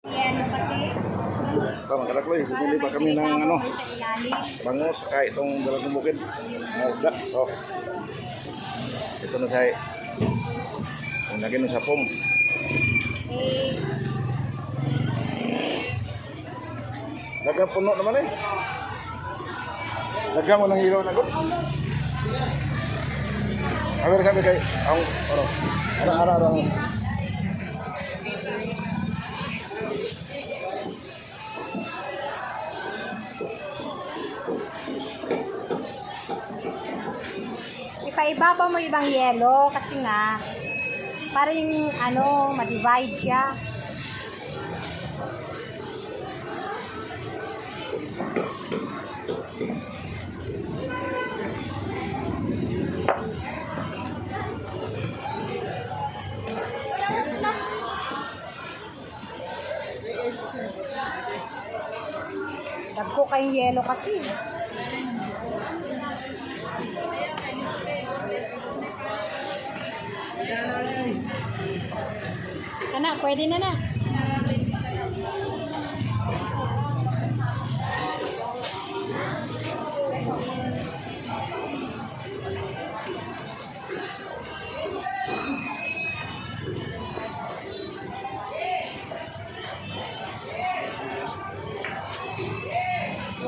Ito mga kadakloy, bumili pa kami ng ano, bangus, saka itong dalagang bukid. Isda. So, ito na siya. Ang lagyan ng sapong. Dagang puno naman eh. Dagang mo ng hilo na good. Haber sabi kay ang ara. Ipaiba pa mo ibang yelo kasi nga para yung ano, ma-divide siya. Dagko kayong yelo kasi. Anak, pwede na na.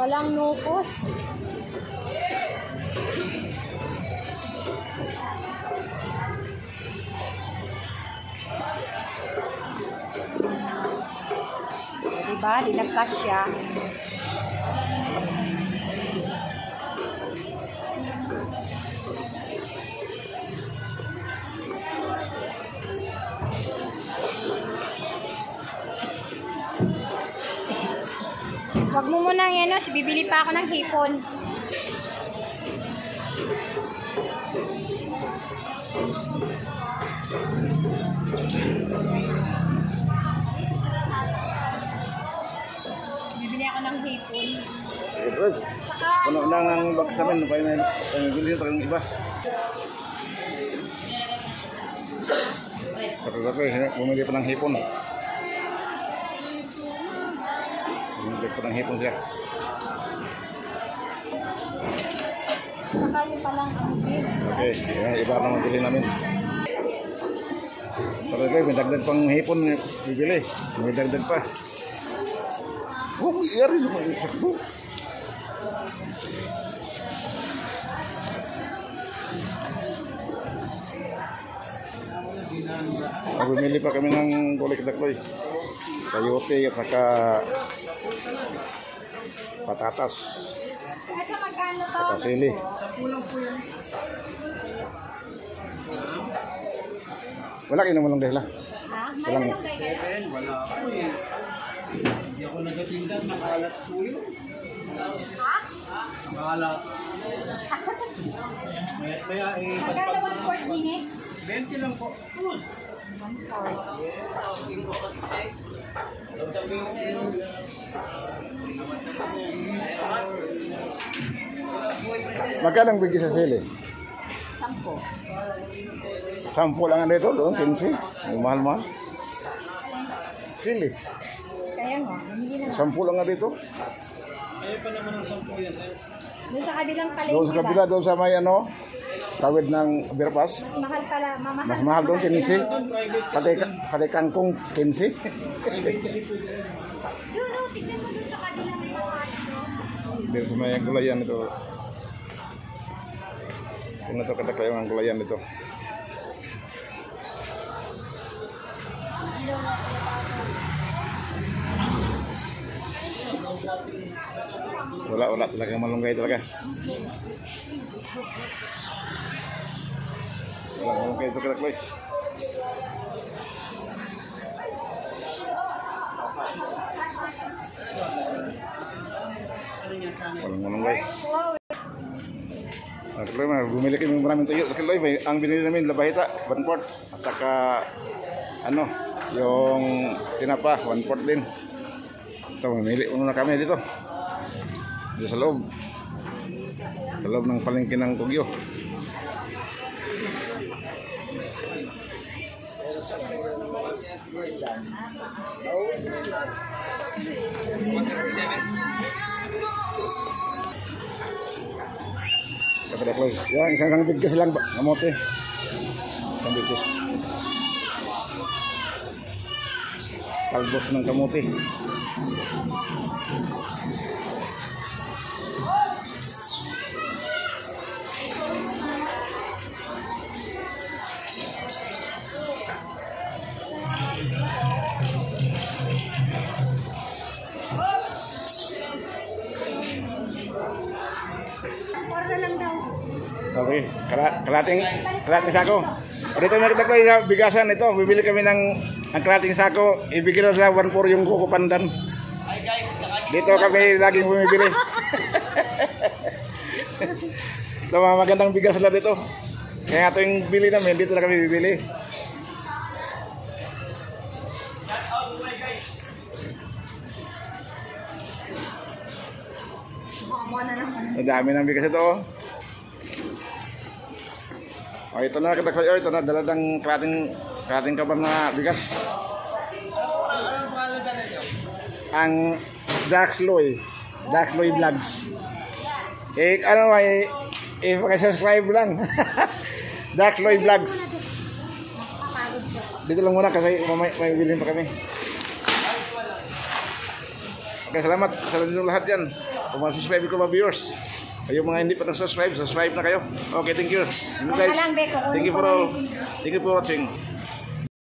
Walang nukos. Diba? Dinagkas siya. Wag mo muna yan, bibili pa ako ng hipon. Bibili ako ng hipon. Puno na ang box namin, pa na bilhin pa yung iba. Tapi bumili pa ng hipon. Bumili pa ng hipon sila. Saka yung palang ambit. Okay, iba naman bilhin namin. Pero guys, may dagdag pang hipon bibili. May dagdag pa. Oh, iyari naman yung sakbo. Bumili pa kami ng gulay kadakloy. Kayote at saka patatas. Saka sili. Wala kayo naman lang dahil. Ha? Walang. Wala ako eh. Hindi ako nagatindan, nakalat po yun. Ha? Nakalat. Kaya eh, Magkano ang pork din eh? 20 lang po. Magkano ang bigay sa sili? 10. 10 lang ang dito, doon, 15. Ang mahal-mahal. Sili. Kaya nga, hindi na. 10 lang nga dito. Ayaw pa naman ng 10 yan. Doon sa kabilang palengke. Doon sa kabila, doon sa may ano, tawid ng Overpass. Mas mahal pala, mamahal. Mas mahal doon, 15. Pati kangkong, 15. Private kasi po yan. Doon, tignan mo doon sa kabilang may mga. Dito sa may gulayan ito. Tingnan ito kataklayong ang gulayan nito. Wala talagang malunggay talaga. Wala malunggay ito kadakloy. Walang malunggay. Kadakloy, bumili kami maraming tuyo. Kadakloy, ang binili namin labahita, 1/4. At saka ano, yung tinapa, 1/4 din. Ito, mamili muna kami dito. Dito sa loob. Sa loob ng palengke ng Kugyo. Kapag ako, yan, isang bigkas lang, kamote. Isang bigkas. Talbos ng kamote. Order lang daw. Okay, kalating sako. Dito nakita ko yung bigasan ito. Bibili kami ng ang kalating sako. Ibigay na sa 1-4 yung kuko pandan. Dito kami laging bumibili. So, mga magandang bigas na dito. Kaya ito yung bili namin. Dito na kami bibili. Mama na naman. Ang dami ng bigas ito. Oh, ito na kita ko. Ito na dala ng kalating kaban na bigas. Ang Daxloy Vlogs. Ano may subscribe lang. Daxloy Vlogs. Dito lang muna kasi may bilhin pa kami. Okay, salamat sa lahat yan. Kung subscribe ko mga viewers. Kayo mga hindi pa subscribe na kayo. Okay, thank you. Thank you guys. Thank you for watching.